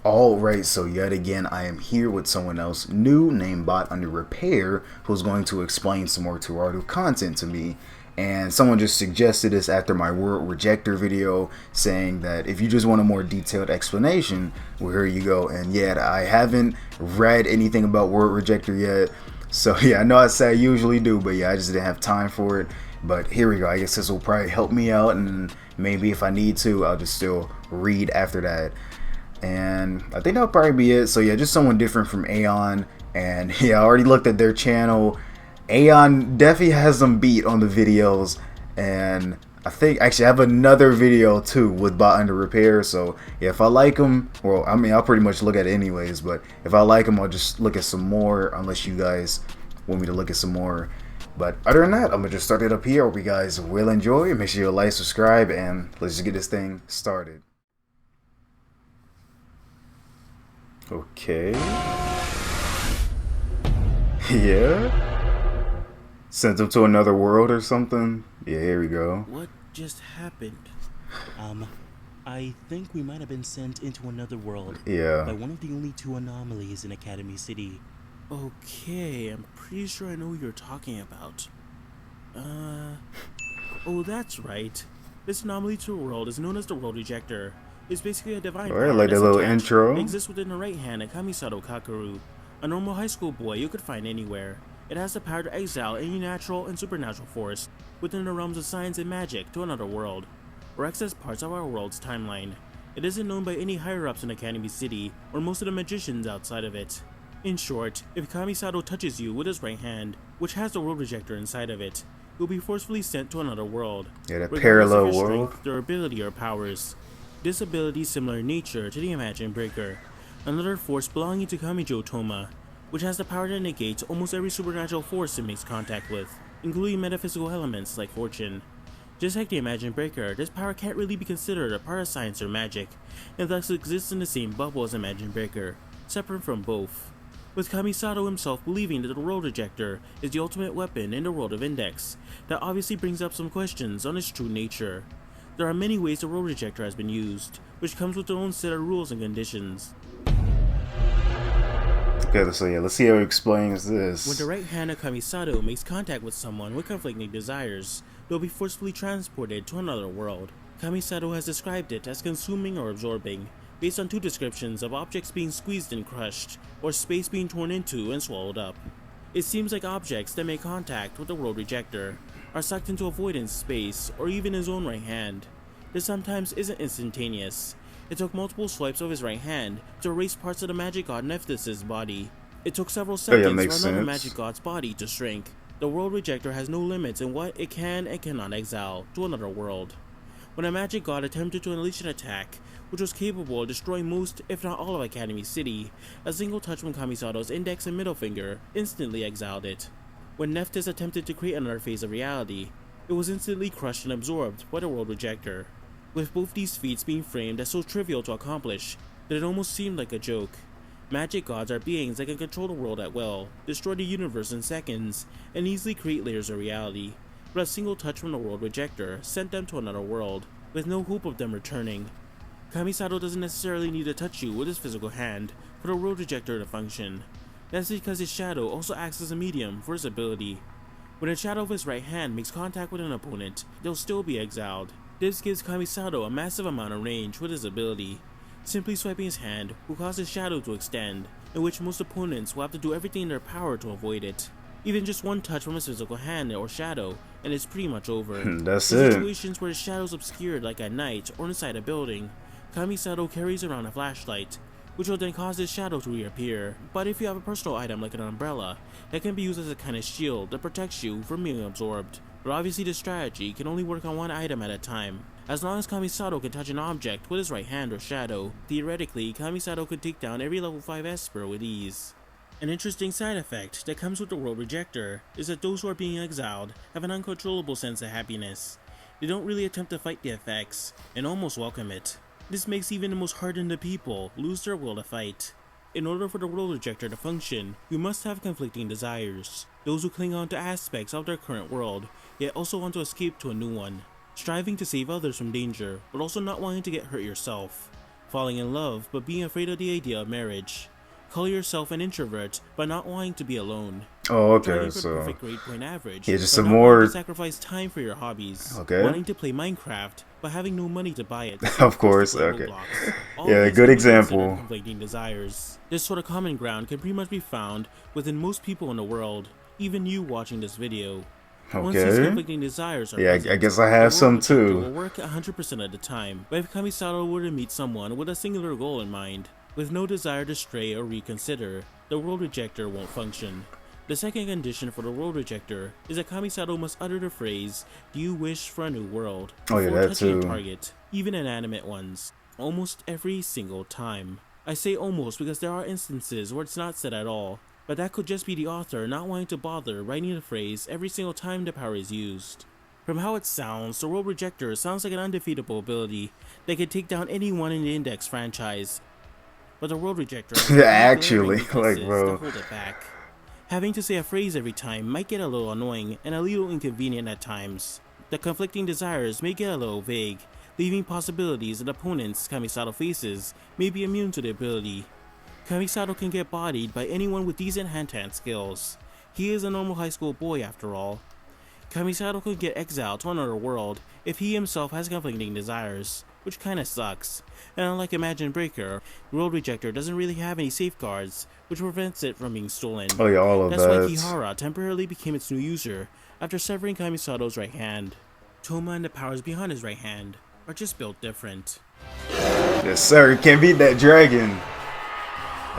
Alright, so yet again I am here with someone else new named Bot Under Repair who's going to explain some more Toaru content to me. And someone just suggested this after my word rejector video, saying that if you just want a more detailed explanation, well, here you go. And yeah, I haven't read anything about word rejector yet. So yeah, I know I say I usually do, but yeah, I just didn't have time for it. But here we go. I guess this will probably help me out, and maybe if I need to, I'll just still read after that. And I think that'll probably be it. So yeah, just someone different from Aeon. And yeah, I already looked at their channel. Aeon definitely has them beat on the videos. And I think actually I have another video too with Bot Under Repair. So yeah, if I like them, well, I mean, I'll pretty much look at it anyways. But if I like them, I'll just look at some more, unless you guys want me to look at some more. But other than that, I'm gonna just start it up here. Hope you guys will enjoy. Make sure you like, subscribe, and let's just get this thing started. Okay. Yeah. Sent him to another world or something. Yeah, here we go. What just happened? I think we might have been sent into another world. Yeah. By one of the only two anomalies in Academy City. Okay, I'm pretty sure I know who you're talking about. Oh, that's right. This anomaly to a world is known as the World Rejector. It's basically a divine power like the little intro. It exists within the right hand of Kamisato Kakeru, a normal high school boy you could find anywhere. It has the power to exile any natural and supernatural force within the realms of science and magic to another world, or access parts of our world's timeline. It isn't known by any higher-ups in Academy City, or most of the magicians outside of it. In short, if Kamisato touches you with his right hand, which has the World Rejector inside of it, you'll be forcefully sent to another world. Yeah, that parallel world. Strength, durability, or powers. This ability is similar in nature to the Imagine Breaker, another force belonging to Kamijo Toma, which has the power to negate almost every supernatural force it makes contact with, including metaphysical elements like fortune. Just like the Imagine Breaker, this power can't really be considered a part of science or magic, and thus exists in the same bubble as Imagine Breaker, separate from both. With Kamisato himself believing that the World Rejector is the ultimate weapon in the world of Index, that obviously brings up some questions on its true nature. There are many ways the World Rejector has been used, which comes with their own set of rules and conditions. Okay, so yeah, let's see how he explains this. When the right hand of Kamisato makes contact with someone with conflicting desires, they'll be forcefully transported to another world. Kamisato has described it as consuming or absorbing, based on two descriptions of objects being squeezed and crushed, or space being torn into and swallowed up. It seems like objects that make contact with the World Rejector are sucked into a void in space, or even his own right hand. This sometimes isn't instantaneous. It took multiple swipes of his right hand to erase parts of the magic god Nephthys' body. It took several seconds for another magic god's body to shrink. The World Rejector has no limits in what it can and cannot exile to another world. When a magic god attempted to unleash an attack, which was capable of destroying most, if not all of Academy City, a single touch from Kamisato's index and middle finger instantly exiled it. When Nephthys attempted to create another phase of reality, it was instantly crushed and absorbed by the World Rejector, with both these feats being framed as so trivial to accomplish that it almost seemed like a joke. Magic gods are beings that can control the world at will, destroy the universe in seconds, and easily create layers of reality, but a single touch from the World Rejector sent them to another world, with no hope of them returning. Kamisato doesn't necessarily need to touch you with his physical hand for the World Rejector to function. That's because his shadow also acts as a medium for his ability. When the shadow of his right hand makes contact with an opponent, they'll still be exiled. This gives Kamisato a massive amount of range with his ability. Simply swiping his hand will cause his shadow to extend, in which most opponents will have to do everything in their power to avoid it. Even just one touch from his physical hand or shadow, and it's pretty much over. That's in it. situations where his shadow is obscured, like at night or inside a building, Kamisato carries around a flashlight, which will then cause his shadow to reappear. But if you have a personal item like an umbrella, that can be used as a kind of shield that protects you from being absorbed. But obviously this strategy can only work on one item at a time. As long as Kamisato can touch an object with his right hand or shadow, theoretically Kamisato could take down every level 5 Esper with ease. An interesting side effect that comes with the World Rejector is that those who are being exiled have an uncontrollable sense of happiness. They don't really attempt to fight the effects, and almost welcome it. This makes even the most hardened people lose their will to fight. In order for the World Rejector to function, you must have conflicting desires. Those who cling on to aspects of their current world, yet also want to escape to a new one. Striving to save others from danger, but also not wanting to get hurt yourself. falling in love but being afraid of the idea of marriage. Call yourself an introvert but not wanting to be alone. Oh, okay. Striving for the So perfect grade point average, yeah, just but some not wanting to more. sacrifice time for your hobbies. Okay. Wanting to play Minecraft, but having no money to buy it. Of Forced to course. play Okay. Roblox. All of Yeah, these good can be considered example. conflicting desires. This sort of common ground can pretty much be found within most people in the world, even you watching this video. Once these Okay. conflicting desires are Yeah, I present, guess I the have world some rejector too. will work 100% of the time. But if Kamisato were to meet someone with a singular goal in mind, with no desire to stray or reconsider, the world rejector won't function. The second condition for the world rejector is that Kamisato must utter the phrase, "Do you wish for a new world?" Oh yeah, before that touching a too. target, even inanimate ones. Almost every single time. I say almost because there are instances where it's not said at all, but that could just be the author not wanting to bother writing the phrase every single time the power is used. From how it sounds, the World Rejector sounds like an undefeatable ability that could take down anyone in the Index franchise, but the World Rejector has a few glaring Actually, like, weaknesses that bro. hold it back. Having to say a phrase every time might get a little annoying and a little inconvenient at times. The conflicting desires may get a little vague, leaving possibilities that opponents Kamisato faces may be immune to the ability. Kamisato can get bodied by anyone with decent hand-to-hand skills. He is a normal high school boy after all. Kamisato could get exiled to another world if he himself has conflicting desires, which kinda sucks. And unlike Imagine Breaker, World Rejector doesn't really have any safeguards, which prevents it from being stolen. Oh yeah, all of That's why that. Kihara temporarily became its new user after severing Kamisato's right hand. Toma and the powers behind his right hand are just built different. Yes, sir. Can't beat that dragon.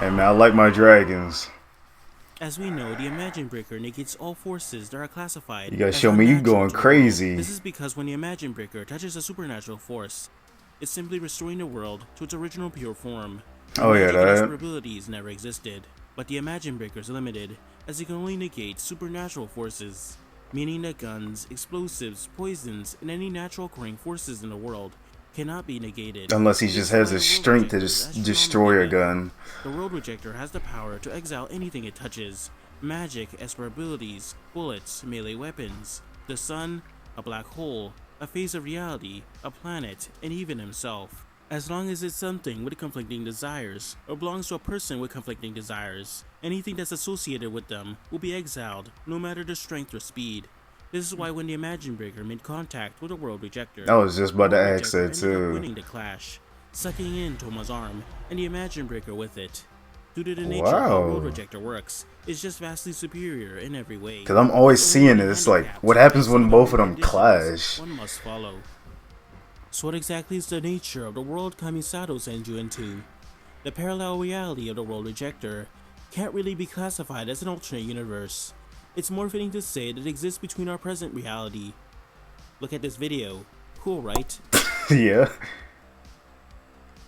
Hey man, I like my dragons. As we know, the Imagine Breaker negates all forces that are classified You gotta as show me you unnatural going to the world. crazy. This is because when the Imagine Breaker touches a supernatural force, it's simply restoring the world to its original pure form. Oh yeah, Magic and Esper that. abilities never existed, but the Imagine Breaker is limited, as it can only negate supernatural forces, meaning that guns, explosives, poisons, and any natural occurring forces in the world cannot be negated. Unless he This just is has why the the World strength to Rejector is just astronomically destroy a good. gun. The World Rejector has the power to exile anything it touches. Magic, Esper abilities, bullets, melee weapons, the sun, a black hole, a phase of reality, a planet, and even himself. As long as it's something with conflicting desires, or belongs to a person with conflicting desires, anything that's associated with them will be exiled, no matter the strength or speed. This is why when the Imagine Breaker made contact with the World Rejector, I was just the about to World ask Rejector that ended up too. winning the clash, sucking in Toma's arm, and the Imagine Breaker with it. Due to the nature of how World Wow. Rejector works, it's just vastly superior in every way. Cause I'm It's always only seeing been this. Like, handicapped what by happens some when of the both of rare them conditions clash? one must follow. So what exactly is the nature of the world Kamisato sends you into? The parallel reality of the World Rejector can't really be classified as an alternate universe. It's more fitting to say that it exists between our present reality. Look at this video. Cool, right? Yeah.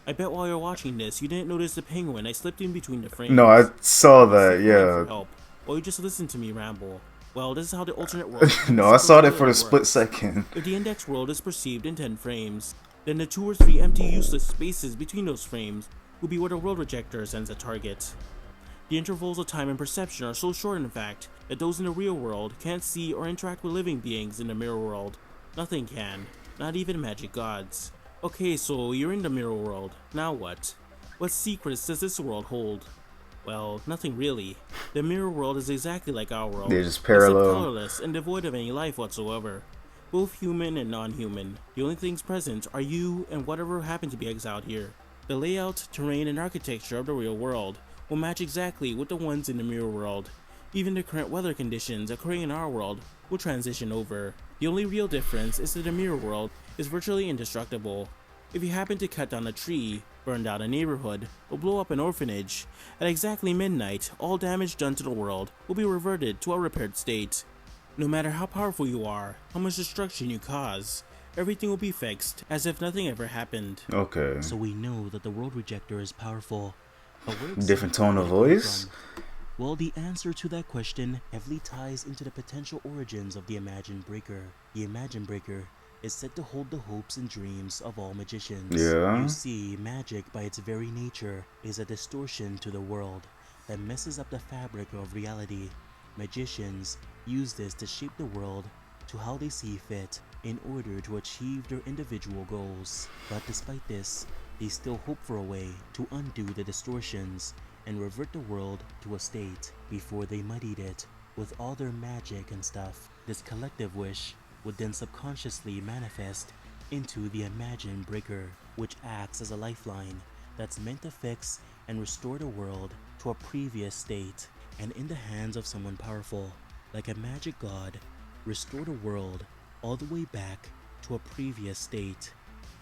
I bet while you're watching this, you didn't notice the penguin I slipped in between the frames. No, I saw You that. still calling for Yeah. help, or you just listen to me ramble. Well, this is how the alternate world No, I saw that for really the split works. second. If the index world is perceived in 10 frames, then the 2 or 3 empty useless spaces between those frames will be where the world rejector sends a target. The intervals of time and perception are so short in fact that those in the real world can't see or interact with living beings in the mirror world. Nothing can, not even magic gods. Okay, so you're in the mirror world, now what? What secrets does this world hold? Well, nothing really. The mirror world is exactly like our world, They're just except parallel. colorless and devoid of any life whatsoever. Both human and non-human. The only things present are you and whatever happened to be exiled here. The layout, terrain, and architecture of the real world will match exactly with the ones in the mirror world. Even the current weather conditions occurring in our world will transition over. The only real difference is that the mirror world is virtually indestructible. If you happen to cut down a tree, burn down a neighborhood, or blow up an orphanage, at exactly midnight, all damage done to the world will be reverted to a repaired state. No matter how powerful you are, how much destruction you cause, everything will be fixed as if nothing ever happened. Okay. So we know that the world rejector is powerful, but where Different exactly tone of did it come voice. from? Well, the answer to that question heavily ties into the potential origins of the Imagine Breaker. The Imagine Breaker is said to hold the hopes and dreams of all magicians. Yeah. You see, magic by its very nature is a distortion to the world that messes up the fabric of reality. Magicians use this to shape the world to how they see fit in order to achieve their individual goals. But despite this, They still hope for a way to undo the distortions and revert the world to a state before they muddied it with all their magic and stuff. This collective wish would then subconsciously manifest into the Imagine Breaker, which acts as a lifeline that's meant to fix and restore the world to a previous state, and in the hands of someone powerful, like a magic god, restore the world all the way back to a previous state.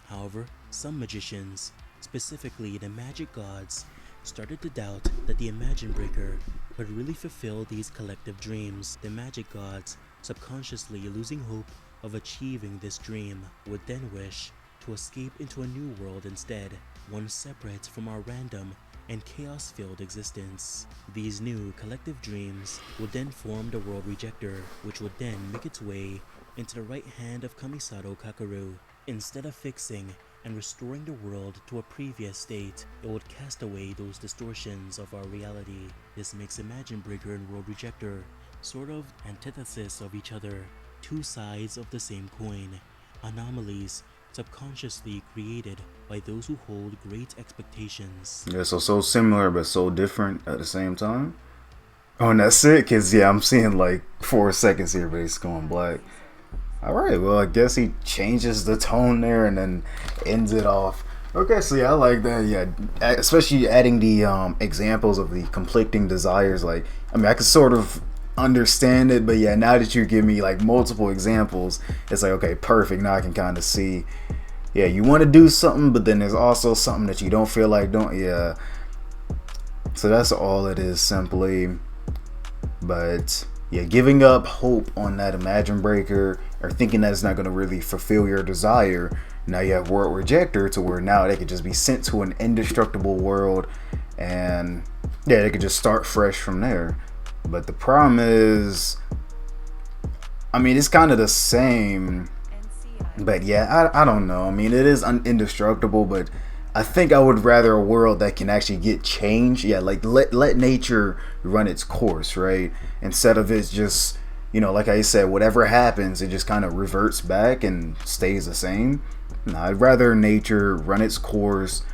However, some magicians, specifically the magic gods, started to doubt that the Imagine Breaker could really fulfill these collective dreams. The magic gods, subconsciously losing hope of achieving this dream, would then wish to escape into a new world instead, one separate from our random and chaos-filled existence. These new collective dreams would then form the World Rejector, which would then make its way into the right hand of Kamisato Kakeru. Instead of fixing and restoring the world to a previous state, it would cast away those distortions of our reality. This makes Imagine Breaker and World Rejector sort of antithesis of each other, two sides of the same coin, anomalies subconsciously created by those who hold great expectations. Yeah, so similar but so different at the same time. Oh, and that's it, because, yeah, I'm seeing like 4 seconds here, but it's going black. Alright, well, I guess he changes the tone there and then ends it off. Okay, so yeah, I like that, yeah. Especially adding the examples of the conflicting desires. Like, I mean, I could sort of understand it, but yeah, now that you give me like multiple examples, it's like, okay, perfect. Now I can kind of see, yeah, you want to do something, but then there's also something that you don't feel like doing. Yeah, so that's all it is, simply. But yeah, giving up hope on that Imagine Breaker, or thinking that it's not going to really fulfill your desire. Now you have World Rejector, to where now they could just be sent to an indestructible world, and yeah, they could just start fresh from there. But the problem is, I mean, it's kind of the same, but yeah, I don't know. I mean, it is indestructible, but I think I would rather a world that can actually get changed. Yeah, like let nature run its course, right? Instead of it just, you know, like I said, whatever happens, it just kind of reverts back and stays the same. No, I'd rather nature run its course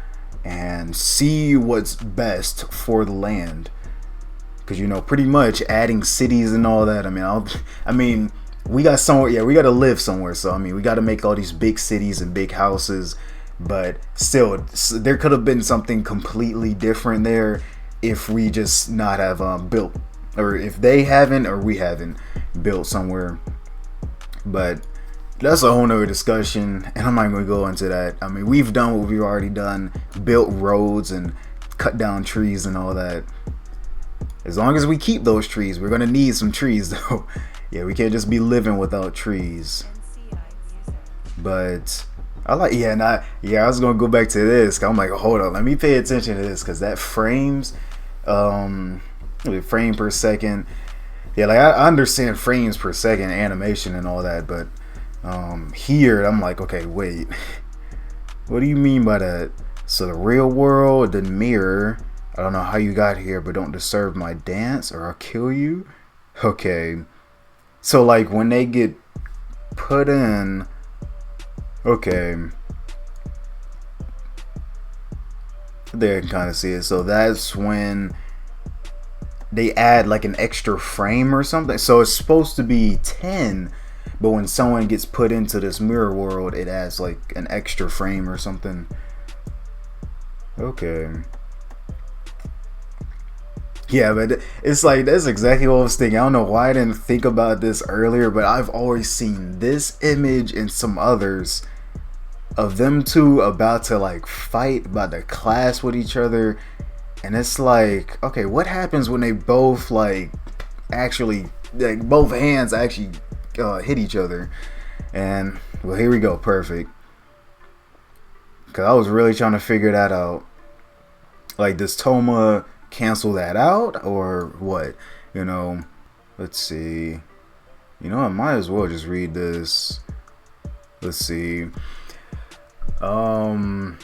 and see what's best for the land. Because, you know, pretty much adding cities and all that, I mean, we got somewhere, yeah, we got to live somewhere. So, I mean, we got to make all these big cities and big houses. But still, there could have been something completely different there if we just not have built, or if they haven't, or we haven't built somewhere. But that's a whole nother discussion, and I'm not going to go into that. I mean, we've done what we've already done, built roads and cut down trees and all that. As long as we keep those trees, we're going to need some trees though. Yeah, we can't just be living without trees. But I like, yeah, and I was going to go back to this. 'Cause I'm like, hold on, let me pay attention to this, because that frames, frame per second. Yeah, like I understand frames per second, animation and all that, but here I'm like, okay, wait, what do you mean by that? So the real world, the mirror, I don't know how you got here, but don't disturb my dance or I'll kill you. Okay, so like when they get put in, okay, there you can kind of see it. So that's when they add like an extra frame or something. So it's supposed to be 10, but when someone gets put into this mirror world, it adds like an extra frame or something. Okay. Yeah, but it's like, that's exactly what I was thinking. I don't know why I didn't think about this earlier, but I've always seen this image and some others of them two about to like fight, about to clash with each other. And it's like, okay, what happens when they both like actually, like both hands actually hit each other? And well, here we go, perfect. Because I was really trying to figure that out. Like, does Toma cancel that out or what? You know, let's see. You know, I might as well just read this. Let's see. How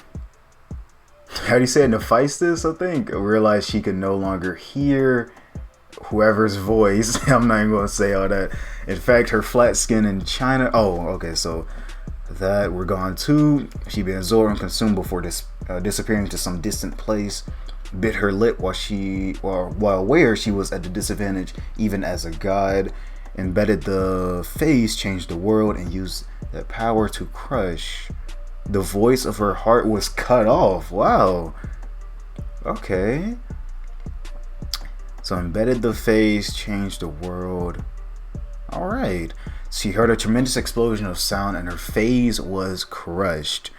do you say it? Nephistus, I think, realized she could no longer hear whoever's voice. I'm not even going to say all that. In fact, her flat skin in China. Oh, okay. So that, we're gone too. She'd been absorbed and consumed before disappearing to some distant place. Bit her lip while aware she was at a disadvantage, even as a god. Embedded the phase, changed the world, and used that power to crush. The voice of her heart was cut off. Wow. Okay. So embedded the phase, changed the world. Alright. She heard a tremendous explosion of sound and her phase was crushed.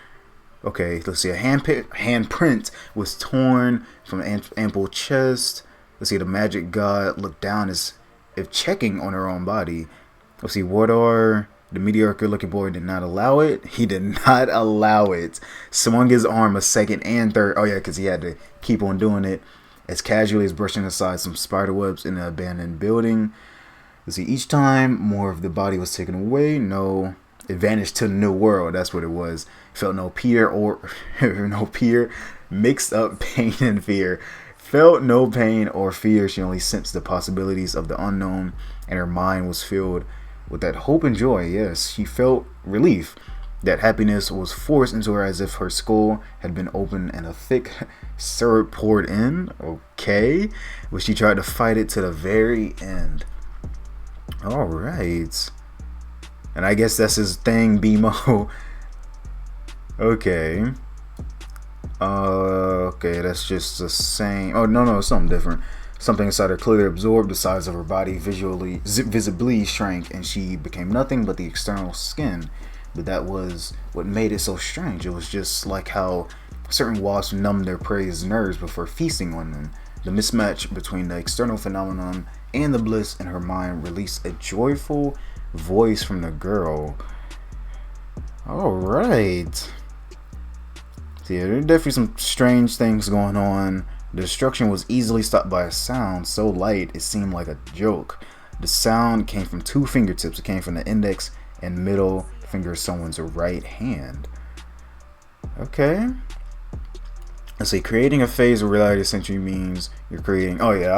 Okay, let's see. A handprint was torn from ample chest. Let's see. The magic god looked down as if checking on her own body. Let's see. Wardar, the mediocre looking boy, did not allow it. He did not allow it. Swung his arm a second and third. Oh, yeah, because he had to keep on doing it. As casually as brushing aside some spider webs in an abandoned building. Let's see. Each time more of the body was taken away. No advantage to the new world. That's what it was. Felt no fear. Mixed up pain and fear. Felt no pain or fear. She only sensed the possibilities of the unknown, and her mind was filled with that hope and joy. Yes, she felt relief. That happiness was forced into her as if her skull had been opened and a thick syrup poured in. Okay. But she tried to fight it to the very end. Alright. And I guess that's his thing, BMO. Okay. Okay, that's just the same. Oh, no, something different. Something inside her clearly absorbed the size of her body, visibly shrank, and she became nothing but the external skin. But that was what made it so strange. It was just like how certain wasps numb their prey's nerves before feasting on them. The mismatch between the external phenomenon and the bliss in her mind released a joyful voice from the girl. Alright. Yeah, there are definitely some strange things going on. The destruction was easily stopped by a sound so light it seemed like a joke. The sound came from two fingertips. It came from the index and middle finger of someone's right hand. Okay. Let's see. Creating a phase of reality essentially means you're creating. Oh yeah,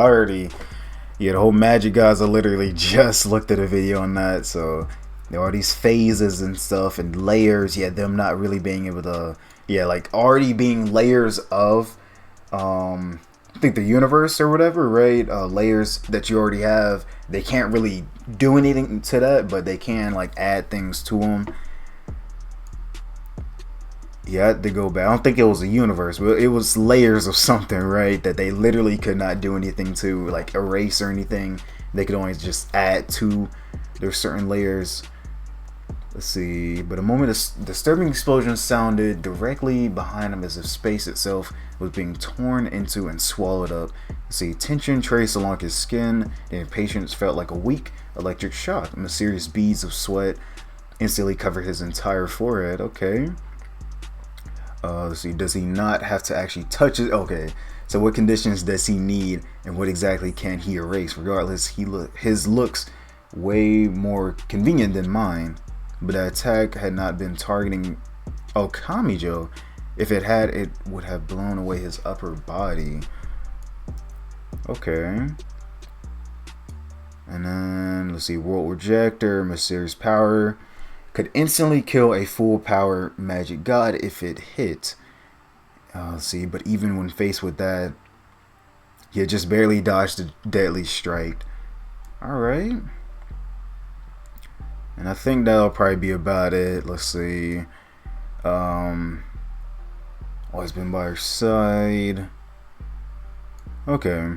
the whole magic guys. I literally just looked at a video on that. So there are these phases and stuff and layers. Yeah, them not really being able to. Yeah, like already being layers of. I think the universe or whatever, right? Layers that you already have. They can't really do anything to that, but they can like add things to them. Yeah, they go back. I don't think it was a universe, but it was layers of something, right? That they literally could not do anything to, like erase or anything. They could only just add to their certain layers. Let's see. But a moment of disturbing explosion sounded directly behind him as if space itself was being torn into and swallowed up. Let's see. Tension traced along his skin. The impatience felt like a weak electric shock. Mysterious beads of sweat instantly covered his entire forehead. Okay. Let's see. Does he not have to actually touch it? Okay. So what conditions does he need, and what exactly can he erase? Regardless, his looks way more convenient than mine. But the attack had not been targeting Kamijo. If it had, it would have blown away his upper body. Okay. And then, let's see. World Rejector, mysterious power. Could instantly kill a full power magic god if it hit. Let's see. But even when faced with that, he just barely dodged the deadly strike. Alright. And I think that'll probably be about it. Let's see. Always been by her side. Okay.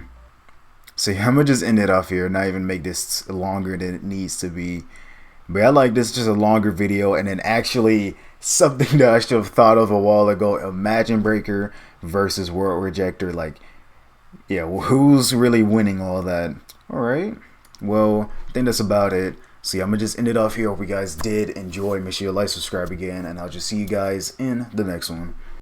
So yeah, I'm gonna just end it off here. Not even make this longer than it needs to be. But I like this, just a longer video, and then actually something that I should have thought of a while ago. Imagine Breaker versus World Rejector. Like, yeah, who's really winning all that? Alright. Well, I think that's about it. So yeah, I'm gonna just end it off here. Hope you guys did enjoy. Make sure you like, subscribe again, and I'll just see you guys in the next one.